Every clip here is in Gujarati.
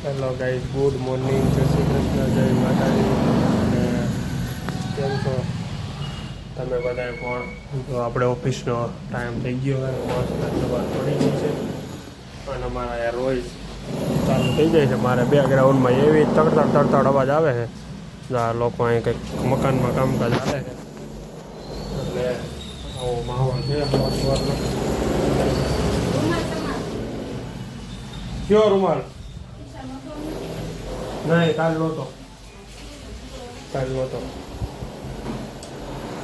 હેલો ગાઈઝ, ગુડ મોર્નિંગ, જય શ્રી કૃષ્ણ, જય માતાજી. અને કેમ છો તમે બધાએ? પણ તો આપણે ઓફિસનો ટાઈમ થઈ ગયો હોય, મસ્ત સવાર પડી ગઈ છે અને મારા યાર રોજ ચાલુ થઈ જાય છે. મારે બેકગ્રાઉન્ડમાં એવી તડતડ અવાજ આવે છે. આ લોકો અહીં કંઈક મકાનમાં કામકાજ ચાલે છે એટલે આવો માહોલ છે સવારનો. કયો રૂમાલ? નહીં, કાલ નહોતો.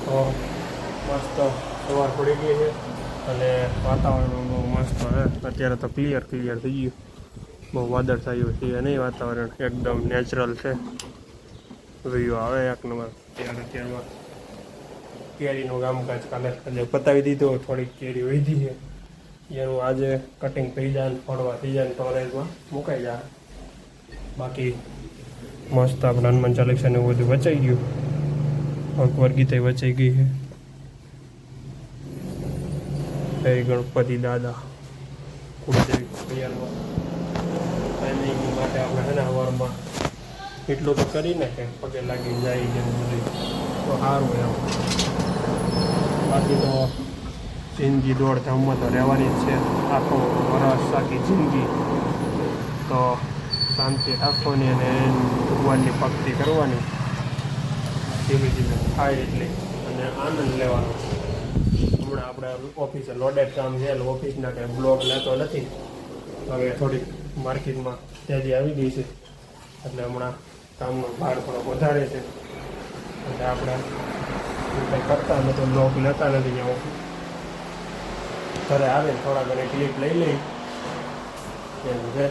તો મસ્ત સવાર પડી ગઈ છે અને વાતાવરણ બહુ મસ્ત છે. અત્યારે તો ક્લિયર થઈ ગયું. બહુ વાદળ થયું છે નહીં, વાતાવરણ એકદમ નેચરલ છે. વ્યૂ આવે એક નંબર. અત્યારમાં કેરીનું કામકાજ કાલે પતાવી દીધું. થોડીક કેરી વધી છે એનું આજે કટિંગ થઈ જાય, ફળવા થઈ જાય, સ્ટોરેજમાં મુકાઈ જાય. બાકી મસ્ત આપણે હનુમાન ચાલીસા ને એવું બધું વચાઈ ગયું. ભગવદ ગીતા વચાઈ ગઈ છે. જય ગણપતિ દાદા કુળદેવી તૈયારમાં ટાઈમિંગ માટે આપણે છે ને સવારમાં એટલું તો કરીને કે પગે લાગી જાય કે બધું તો સારું એમ. બાકી તો જિંદગી દોડધામમાં તો રહેવાની જ છે. આખો વરસ આખી જિંદગી તો શાંતિ રાખવાની અને ભગવાનની ભક્તિ કરવાની, ધીમે ધીમે થાય એટલી, અને આનંદ લેવાનો. હમણાં આપણે ઓફિસે લોડેડ કામ છે એટલે ઓફિસના કંઈ બ્લોક લેતો નથી. હવે થોડીક માર્કેટમાં તેજી આવી ગઈ છે એટલે હમણાં કામનો ભાર થોડો વધારે છે એટલે આપણે કંઈ કરતા નથી, બ્લોક લેતા નથી. ત્યાં ઘરે આવે થોડા ઘણી ક્લિપ લઈ લઈ એમ છે.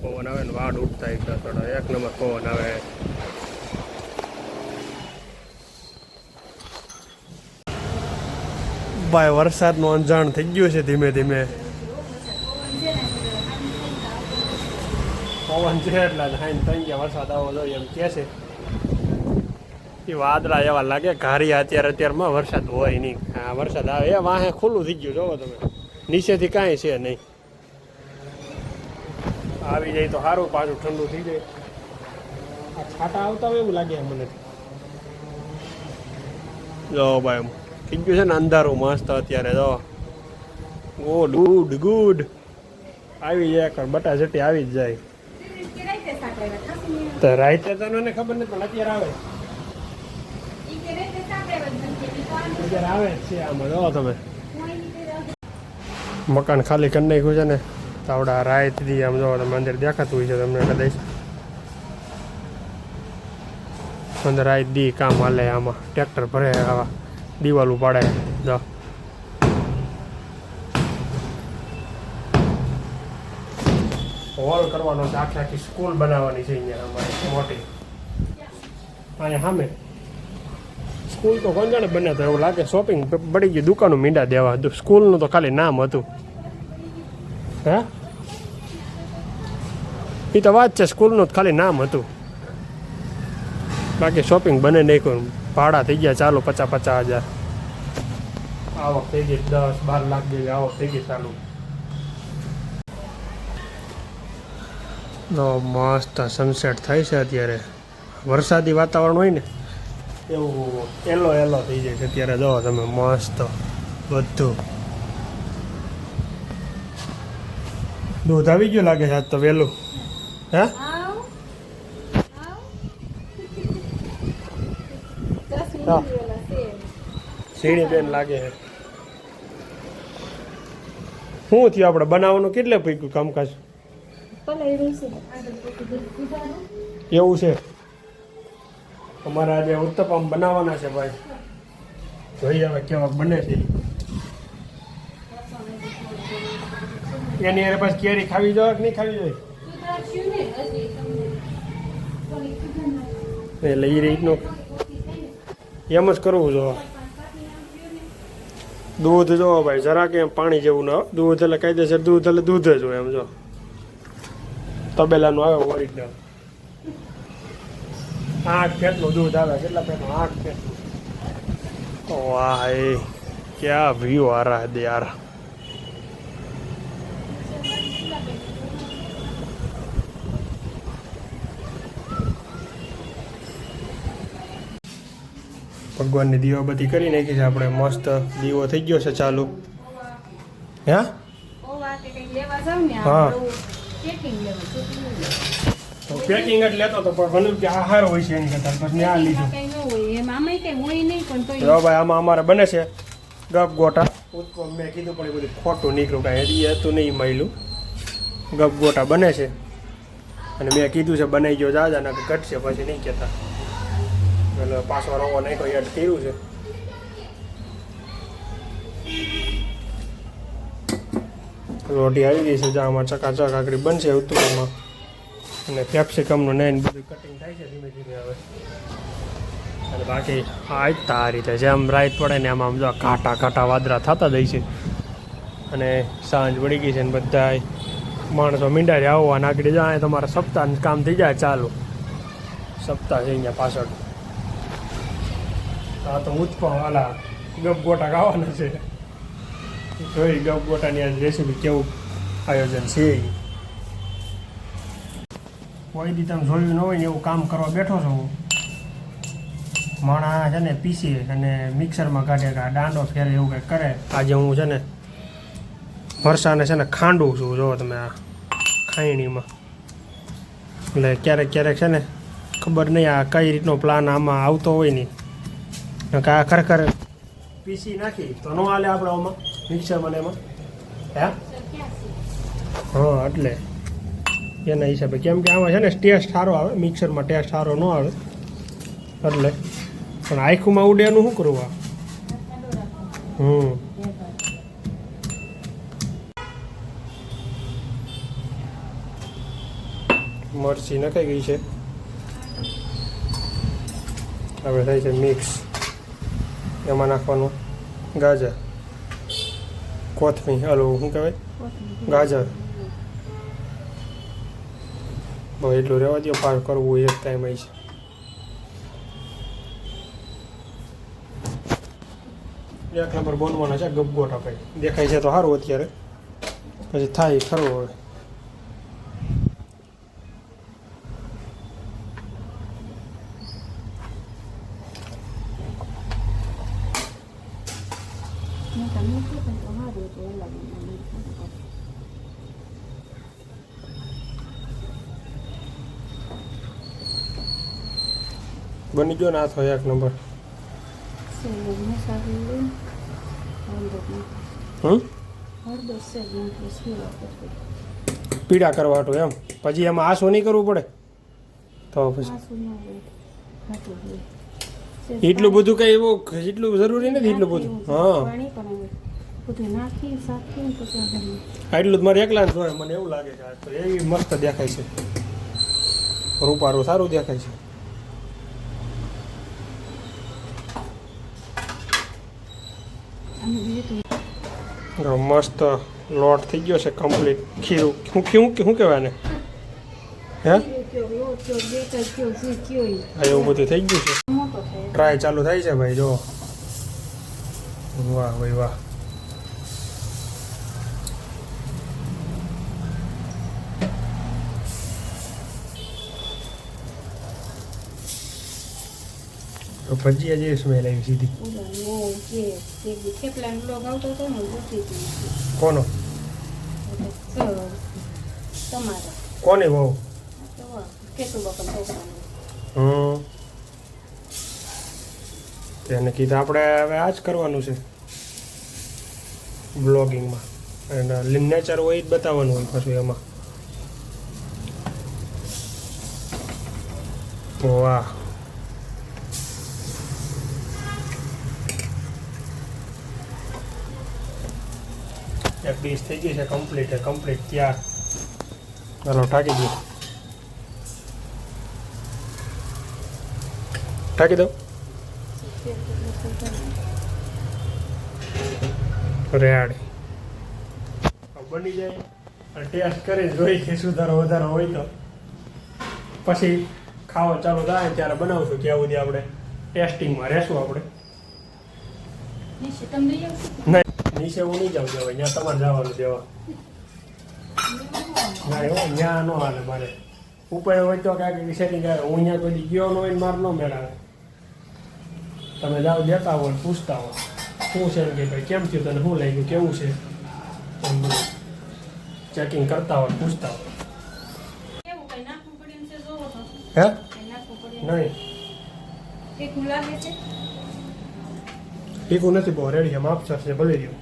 પવન આવે ને વાડ ઉઠતા થોડા એક નંબર પવન આવે. ભાઈ વરસાદનું અંજાણ થઈ ગયું છે ધીમે ધીમે. પવન છે એટલે થઈ ગયા વરસાદ આવો જોઈએ એમ કે છે. એ વાદળા એવા લાગે ઘારિયા અત્યારમાં વરસાદ હોય નહીં. હા, વરસાદ આવે એ વાહે ખુલ્લું થઈ ગયું. જોવો તમે, નીચેથી કાંઈ છે નહીં. આવી જાય તો સારું, પાછું ઠંડુ થઈ જાય. આ છાટા આવતા હોય એવું લાગે મને. જો ભાઈ થઈ ગયું છે ને અંધારું મસ્ત અત્યારે. જો ગુડ આવી જાય, બટા જટી આવી જ જાય. તો રાઈતે તો મને ખબર નથી, પણ અત્યારે આવે જ છે. આમાં જો તમે મકાન ખાલી કરી નાખ્યું છે ને તાવડા રાત દી આમ જો મંદિર દેખાતું હોય છે તમને કદાચ. અંદર રાત દી કામ હાલે. આમાં ટ્રેક્ટર ભરે, આવા દિવાલું પાડે. જો હોલ કરવાનો છે, આખી સ્કૂલ બનાવવાની છે અહીંયા અમારે મોટી. અહીંયા સામે સ્કૂલ તો કોણ જાણે બને તો એવું લાગે. શોપિંગ બળી ગયું, દુકાનો મીંડા દેવા. સ્કૂલનું તો ખાલી નામ હતું. હે, એ તો વાત છે, સ્કૂલનું ખાલી નામ હતું. બાકી શોપિંગ બને નહીં. ભાડા થઈ ગયા ચાલુ 50,000. આવક થઈ ગઈ 10-12 લાખ જેવી આવક થઈ ગઈ ચાલુ. મસ્ત સનસેટ થાય છે અત્યારે. વરસાદી વાતાવરણ હોય ને એવું એલો થઈ જાય છે અત્યારે. જો તમે મસ્ત બધું. દૂધ આવી ગયું લાગે છે આજ તો વહેલું. હે, સીણી બેન લાગે છે. શું થયું આપણે બનાવવાનું? કેટલે પૈકું કામકાજ એવું છે? અમારે આજે ઉત્તપમ બનાવવાના છે ભાઈ. જોઈએ હવે કેવા બને છે. એની અરે પાછી કેરી ખાવી જોઈએ કે નહીં ખાવી જોઈએ? એટલે એ રીતનું એમ જ કરવું જો. દૂધ જો ભાઈ જરા કે પાણી જેવું ના. દૂધ એટલે કાયદેસર દૂધ એટલે દૂધ જ હોય. એમ જો તબેલાનું આવે ઓરિજિનલ. 8 ફેટનું દૂધ આવે. કેટલા ફેટનું? 8 ફેટનું. વાહ, એ ક્યાં વ્યૂ આ રહા દે યાર. ભગવાનની દીવાબત્તી કરી નાખી છે આપણે. મસ્ત દીવો થઈ ગયો છે ચાલુ. હે હા પેકિંગ જ લેતો હતો પણ મને કે આહાર હોય છે એની કરતા પછી આ લીધું. જો ભાઈ આમાં અમારે બને છે ગપ ગોટા. મેં કીધું પણ એ બધું ખોટું નીકળ્યું, કાંઈ હતું નહીં મળ્યું. ગપ ગોટા બને છે અને મેં કીધું છે બનાવી ગયો જાજા ને ઘટશે પછી નહીં કહેતા. એટલે પાછો રવો નાખ્યો એડ કર્યું છે. રોટી આવી ગઈ છે જામાં ચકાચક આકડી બનશે ઉત્તરમાં અને કેપ્સિકમનું ને બધું કટિંગ થાય છે ધીમે ધીમે હવે. અને બાકી આ જ આ રીતે જેમ રાત પડે ને એમાં આમ જો ઘાટા ઘાટા વાદળા થતા જાય છે. અને સાંજ પડી ગઈ છે ને બધા માણસો મીંડારી આવવાના આગળ જાય તમારા સપ્તાહનું કામ થઈ જાય ચાલુ. સપ્તાહ છે અહીંયા પાછળ. આ તો ઉત્પા વાલા ગપગોટા ખાવાના છે. જોઈ ગપગોટાની આ રેસીપી કેવું આયોજન છે. કોઈ દી તમે જોયું ન હોય ને એવું કામ કરવા બેઠો છો હું. માણા છે ને પીસી અને મિક્સરમાં કાઢે દાંડો ફેરે એવું કંઈક કરે. આજે હું છે ને મરસાને છે ને ખાંડું છું. જો તમે આ ખાયણીમાં. એટલે ક્યારેક ક્યારેક છે ને ખબર નહીં આ કઈ રીતનો પ્લાન આમાં આવતો હોય નહીં. આ ખરેખર પીસી નાખી તો ન હાલે આપણે આમાં મિક્સરમાં એમાં. હે હા એટલે એના હિસાબે કેમ કે આમાં છે ને ટેસ્ટ સારો આવે. મિક્સરમાં ટેસ્ટ સારો ન આવે એટલે. પણ આખુંમાં ઉડે એનું શું કરવું આ. મરચી નખાઈ ગઈ છે. હવે થાય છે મિક્સ. એમાં નાખવાનું ગાજર, કોથમીર, હલો શું કહેવાય ગાજર. બસ એટલું રહેવા દો. પાર કરવું એક ટાઈમ આવી છે. એક નંબર બોલવાના છે ગપગોટા ભાઈ. દેખાય છે તો સારું અત્યારે, પછી થાય ખરું હવે. બની ગયો ને આ થયો એક નંબર. પીડા કરવા હતું એમ. પછી એમાં આસું નહીં કરવું પડે તો પછી એટલું બધું કઈ એવું એટલું જરૂરી નથી. એટલું બધું હા એટલું જ મારે એકલા જ મને એવું લાગે છે. તો એવી મસ્ત દેખાય છે. રૂપારું સારું દેખાય છે. મસ્ત લોટ થઈ ગયો છે કમ્પ્લીટ. ખીરું શું કહેવાય ને હે હા એવું બધું થઈ ગયું છે. ટ્રાય ચાલુ થાય છે ભાઈ. જો વાહ ભાઈ વાહ. તો ભજીયા જેવી સ્મેલ આવી સીધી. કોનો કોને બહુ એને કીધું આપણે હવે આ જ કરવાનું છે બ્લોગિંગમાં. અને નેચર હોય જ બતાવવાનું હોય પાછું એમાં. વાહ એક ડીશ થઈ ગઈ છે કમ્પ્લીટ તૈયાર. ચાલો ઢાંકી દો. ઢાંકી દો. રેડી બની જાય. ટેસ્ટ કરી જોઈ કે સુધારો વધારો હોય તો પછી ખાવા ચાલુ થાય ત્યારે બનાવશું. ત્યાં સુધી આપણે ટેસ્ટિંગમાં રહેશું. આપણે નહીં નીચે હું નહીં જાઉં દેવા. ત્યાં તમારે જવાનું દેવા. ના એવું ત્યાં ન હાલે મારે. ઉપર હોય તો કાંઈક સેટિંગ આવે. હું અહીંયા કોઈ ગયો ન હોય મારે ન મેળાવે. તમે જાઓ દેતા હોય પૂછતા હોય શું છે એમ કે ભાઈ કેમ થયું તને શું લાગ્યું કેવું છે એમ બધું ચેકિંગ કરતા હોય પૂછતા હોય. હે નહીં ટીકું નથી બહુ રેડી છે માપસર છે ભલે રહ્યું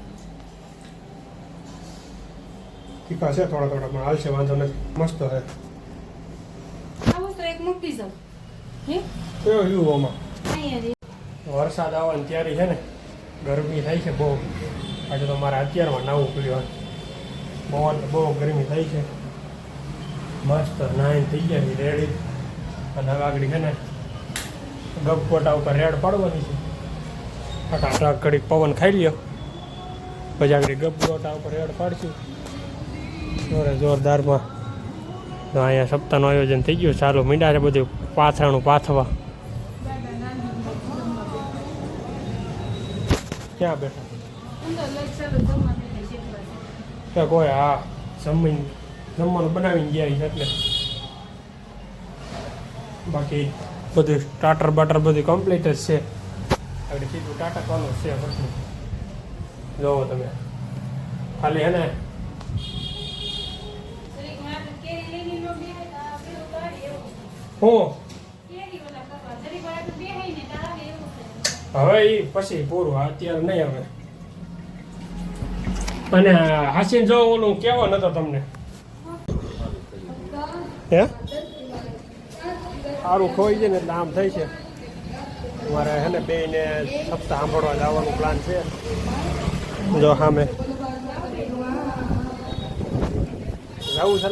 ટીકા છે થોડા થોડા પણ હાલશે વાંધો નથી મસ્ત છે કેવું યુ આમાં વરસાદ આવવાની તૈયારી છે ને ગરમી થાય છે બહુ આજે તો મારે અત્યારમાં નાવું પીડ્યું બહુ ગરમી થાય છે મસ્ત નાઈન થઈ ગયા છે રેડી અને હવે આગળ છે ને ગપકોટા ઉપર રેડ પાડવાની છે ફટાફટ ઘડીક પવન ખાઈ લ્યો પછી આગળ ગપકોટા ઉપર રેડ પાડશું જોરદારમાં તો અહીંયા સપ્તાહનું આયોજન થઈ ગયું ચાલુ મીંડા છે બધું પાથરાનું પાથવા ક્યાં બેઠા કોઈ હા જમવાનું બનાવીને ગયા છે એટલે બાકી બધું સ્ટાર્ટર બાટર બધું કમ્પ્લીટ જ છે આગળ સીધું ટાટકવાનું છે પછી જોવો તમે ખાલી હે ને હું હવે એ પછી પૂરું અત્યારે નહીં હવે અને હાસીને જો ઓલું કેવો નતો તમને હે સારું ખોઈ છે ને એટલે આમ થઈ છે મારે હે ને બેને સપ્તાહ સાંભળવા જવાનું પ્લાન છે જો સામે જવું છે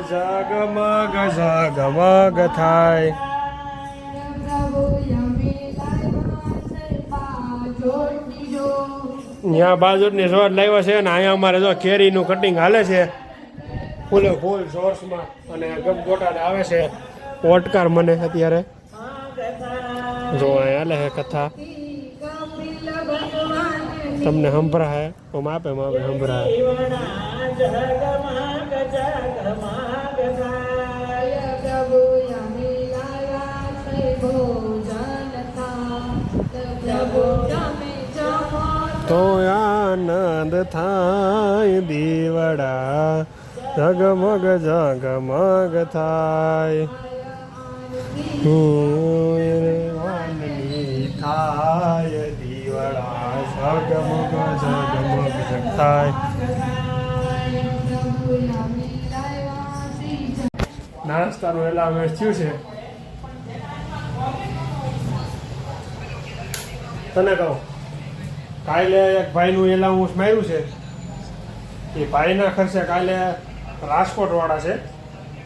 જગમગ જગમગ થાય ત્યાં બાજુની રોડ લાવ્યો છે ને અહીંયા અમારે જો કેરીનું કટિંગ હાલે છે ફૂલે ફૂલ જોર્સમાં અને ગપગોટા આવે છે ઓટકાર મને અત્યારે જો અહીંયા હાલે છે કથા તમને સંભળાય હું માપે સંભળાય તો આનંદ થાય દીવડા જગમગ જગમગ થાય થાય દીવડા જગમગ જગમગ થાય. નાસ્તાનું એલામેન્ટ થયું છે તને કહું કાલે એક ભાઈનું એલાઉન્સ માર્યું છે એ ભાઈના ખર્ચે કાલે રાજકોટવાળા છે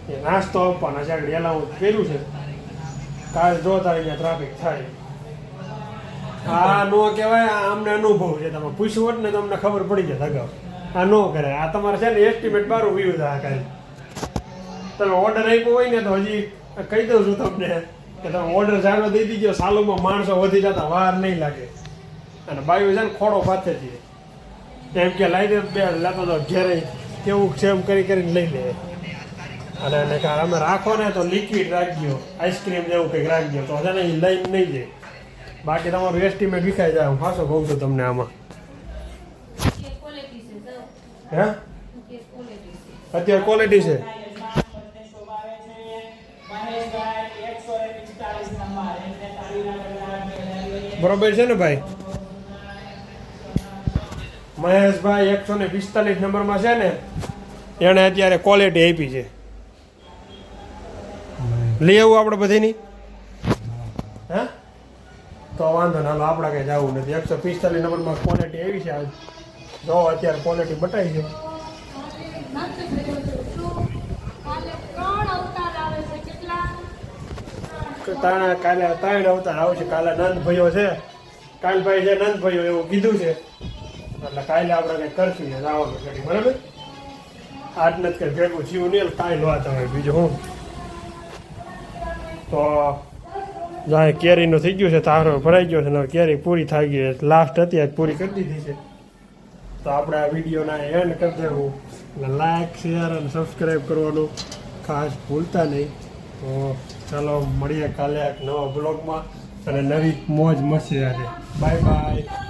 એ નાસ્તો આપવાના છે આગળ એલાઉન્સ કર્યું છે કાલે જો તારે અહીંયા ટ્રાફિક થાય આ નો કહેવાય અમને અનુભવ છે તમે પૂછ્યું હોત ને તમને ખબર પડી જાય અગાઉ આ નો કરે આ તમારે છે ને એસ્ટિમેટ બારું વ્યૂ થાય કાલે તમે ઓર્ડર આપ્યો હોય ને તો હજી કહી દઉં છું તમને કે તમે ઓર્ડર જાણવા દઈ દીજો સાલોમાં માણસો વધી જતા વાર નહીં લાગે અને બાયું છે ને ખોડો પાસે છે એમ કે લાઈ દે બે લેતો તો ઘેરે કેવું છે એમ કરીને લઈ લે અને અમે રાખો ને તો લિક્વિડ રાખજો આઈસ્ક્રીમ જેવું કંઈક રાખજો તો છે ને એ લઈને નહીં જાય બાકી તમારું એસ્ટિમેટ વિખાઈ જાય હું ખાસો કહું છું તમને આમાં હે અત્યારે ક્વોલિટી છે બરોબર છે ને ભાઈ મહેશભાઈ 145 નંબરમાં છે ને એને અત્યારે ક્વોલિટી આપી છે લઈ આવું આપણે બધીની હે તો વાંધો ના આપણે કઈ જવું નથી 145 નંબરમાં ક્વોલિટી આવી છે આજ જો અત્યારે ક્વોલિટી બતાવી છે કાલે 3 અવતાર આવશે કાલે નંદ ભાઈઓ છે કાલભાઈ છે નંદ ભાઈઓ એવું કીધું છે એટલે કાલે આપણે કંઈક કરશું ને જવાનું છે બરાબર આજ નથી કંઈ ભેગું થયું નહીં કાંઈ વાત હવે બીજું હું તો જાય કેરીનું થઈ ગયું છે તારો ભરાઈ ગયો છે ને કેરી પૂરી થઈ ગઈ છે લાસ્ટ હતી આજ પૂરી કરી દીધી છે તો આપણે આ વિડીયોના એન્ડ કરી દેવું લાઈક શેર અને સબસ્ક્રાઈબ કરવાનું ખાસ ભૂલતા નહીં. તો ચાલો મળીએ કાલે એક નવા બ્લોગમાં અને નવી મોજ મસ્તી સાથે. Bye bye.